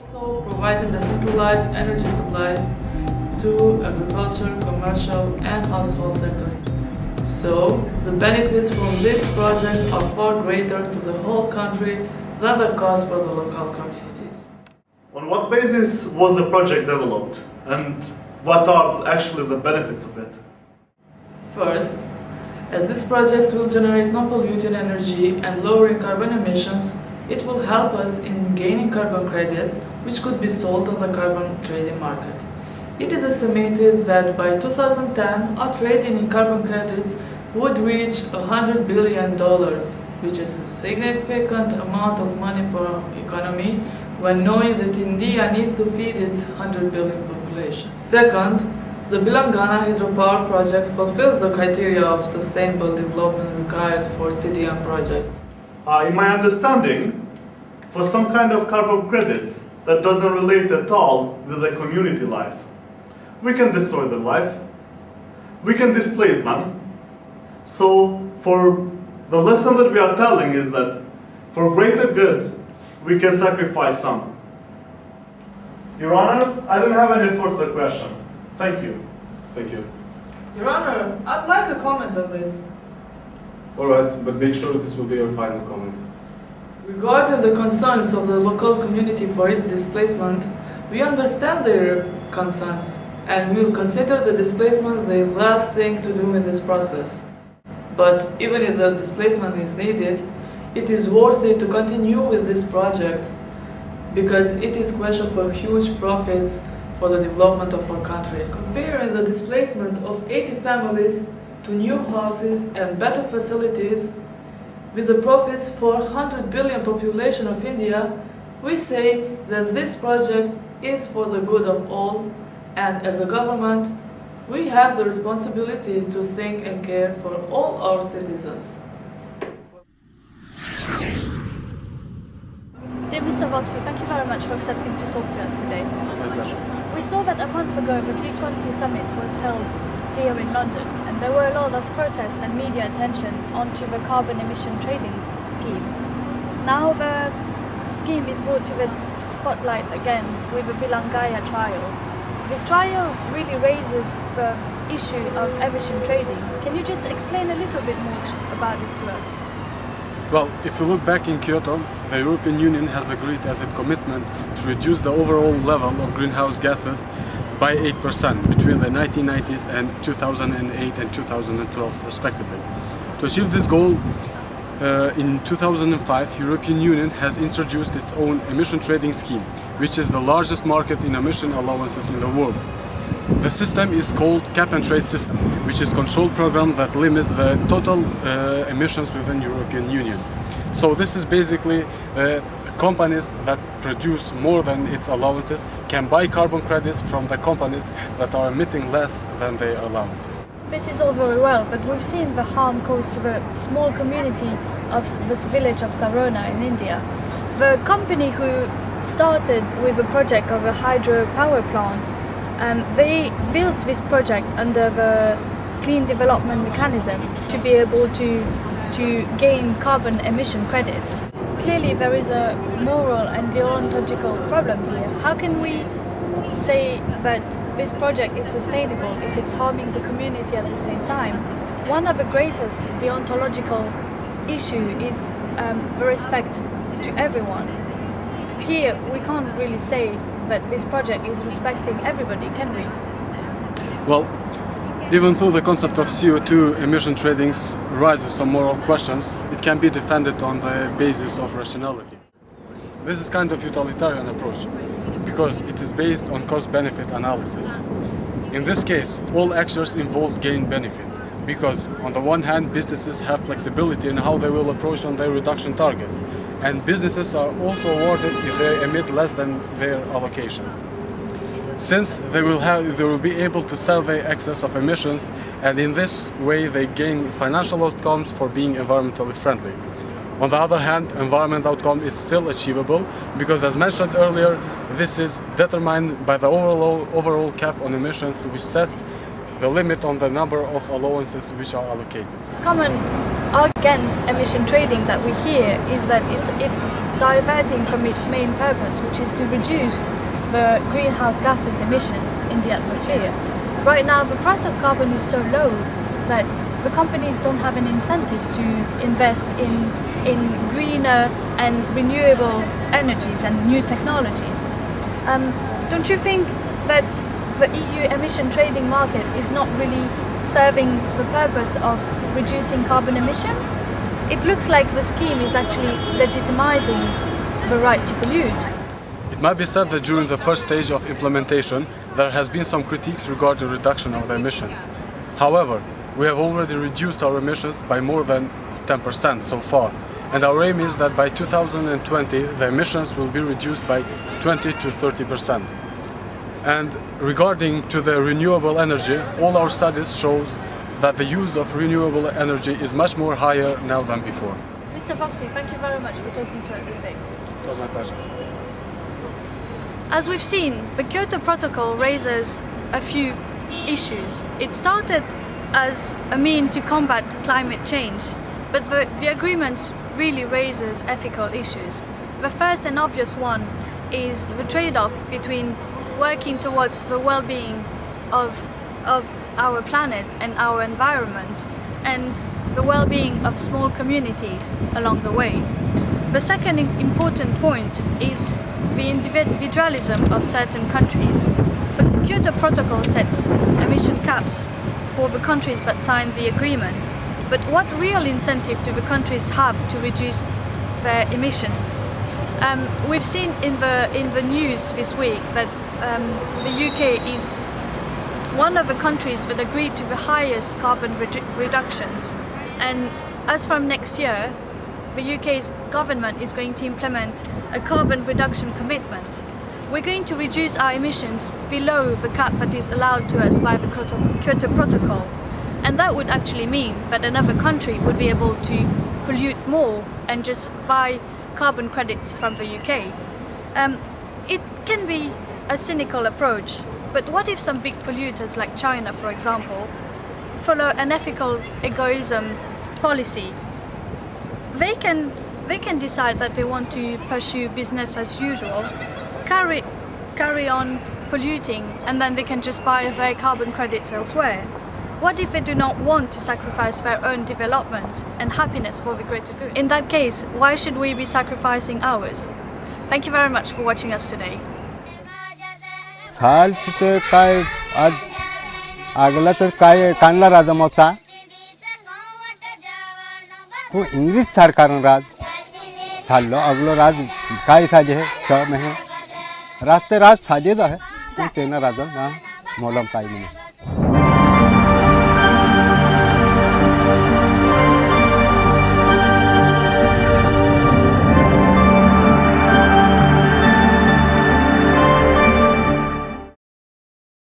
Also providing decentralized energy supplies to agriculture, commercial and household sectors. So, the benefits from these projects are far greater to the whole country than the cost for the local communities. On what basis was the project developed, and what are actually the benefits of it? First, as these projects will generate non-polluting energy and lowering carbon emissions, it will help us in gaining carbon credits, which could be sold on the carbon trading market. It is estimated that by 2010, our trading in carbon credits would reach $100 billion, which is a significant amount of money for our economy when knowing that India needs to feed its 100 billion population. Second, the Bilangana hydropower project fulfills the criteria of sustainable development required for CDM projects. In my understanding, for some kind of carbon credits that doesn't relate at all with the community life, we can destroy their life, we can displace them. So, for the lesson that we are telling is that for greater good, we can sacrifice some. Your Honor, I don't have any further question. Thank you. Thank you. Your Honor, I'd like a comment on this. Alright, but make sure this will be your final comment. Regarding the concerns of the local community for its displacement, we understand their concerns and we will consider the displacement the last thing to do in this process. But even if the displacement is needed, it is worth it to continue with this project because it is crucial for huge profits for the development of our country. Comparing the displacement of 80 families to new houses and better facilities with the profits for 100 billion population of India, we say that this project is for the good of all, and as a government, we have the responsibility to think and care for all our citizens. Dear Mr. Voxy, thank you very much for accepting to talk to us today. It's my pleasure. We saw that a month ago the G20 summit was held here in London, and there were a lot of protest and media attention onto the carbon emission trading scheme. Now the scheme is brought to the spotlight again with the Bilangaya trial. This trial really raises the issue of emission trading. Can you just explain a little bit more about it to us? Well, if you look back in Kyoto, the European Union has agreed as its commitment to reduce the overall level of greenhouse gases by 8% between the 1990s and 2008 and 2012 respectively. To achieve this goal, in 2005, European Union has introduced its own emission trading scheme, which is the largest market in emission allowances in the world. The system is called Cap and Trade System, which is a control program that limits the total emissions within European Union. So this is basically companies that produce more than its allowances can buy carbon credits from the companies that are emitting less than their allowances. This is all very well, but we've seen the harm caused to the small community of this village of Sarona in India. The company who started with a project of a hydropower plant, they built this project under the clean development mechanism to be able to gain carbon emission credits. Clearly there is a moral and deontological problem here. How can we say that this project is sustainable if it's harming the community at the same time? One of the greatest deontological issue is the respect to everyone. Here we can't really say that this project is respecting everybody, can we? Well, even though the concept of CO2 emission trading raises some moral questions, it can be defended on the basis of rationality. This is kind of utilitarian approach because it is based on cost-benefit analysis. In this case, all actors involved gain benefit because on the one hand, businesses have flexibility in how they will approach on their reduction targets, and businesses are also awarded if they emit less than their allocation. Since they will be able to sell their excess of emissions, and in this way they gain financial outcomes for being environmentally friendly. On the other hand, environmental outcome is still achievable because, as mentioned earlier, this is determined by the overall cap on emissions, which sets the limit on the number of allowances which are allocated. Common against emission trading that we hear is that it's diverting from its main purpose, which is to reduce the greenhouse gases emissions in the atmosphere. Right now, the price of carbon is so low that the companies don't have an incentive to invest in greener and renewable energies and new technologies. Don't you think that the EU emission trading market is not really serving the purpose of reducing carbon emission? It looks like the scheme is actually legitimizing the right to pollute. It might be said that during the first stage of implementation, there has been some critiques regarding reduction of the emissions. However, we have already reduced our emissions by more than 10% so far, and our aim is that by 2020 the emissions will be reduced by 20 to 30%. And regarding to the renewable energy, all our studies shows that the use of renewable energy is much more higher now than before. Mr. Foxy, thank you very much for talking to us today. It was my pleasure. As we've seen, the Kyoto Protocol raises a few issues. It started as a mean to combat climate change, but the agreements really raises ethical issues. The first and obvious one is the trade-off between working towards the well-being of our planet and our environment and the well-being of small communities along the way. The second important point is the individualism of certain countries. The Kyoto Protocol sets emission caps for the countries that sign the agreement, but what real incentive do the countries have to reduce their emissions? We've seen in the news this week that the UK is one of the countries that agreed to the highest carbon reductions, and as from next year, the UK's government is going to implement a carbon reduction commitment. We're going to reduce our emissions below the cap that is allowed to us by the Kyoto Protocol, and that would actually mean that another country would be able to pollute more and just buy carbon credits from the UK. It can be a cynical approach, but what if some big polluters like China, for example, follow an ethical egoism policy? They can decide that they want to pursue business as usual, carry on polluting, and then they can just buy their carbon credits elsewhere. What if they do not want to sacrifice their own development and happiness for the greater good? In that case, why should we be sacrificing ours? Thank you very much for watching us today. काय आज आगला तर काय कांडला राजा मोता को English सरकार राज चाललो अगलो राज काय साजे है 6 महीने रास्ते राज साजे दा है तेना राजा ना मोलम काय नहीं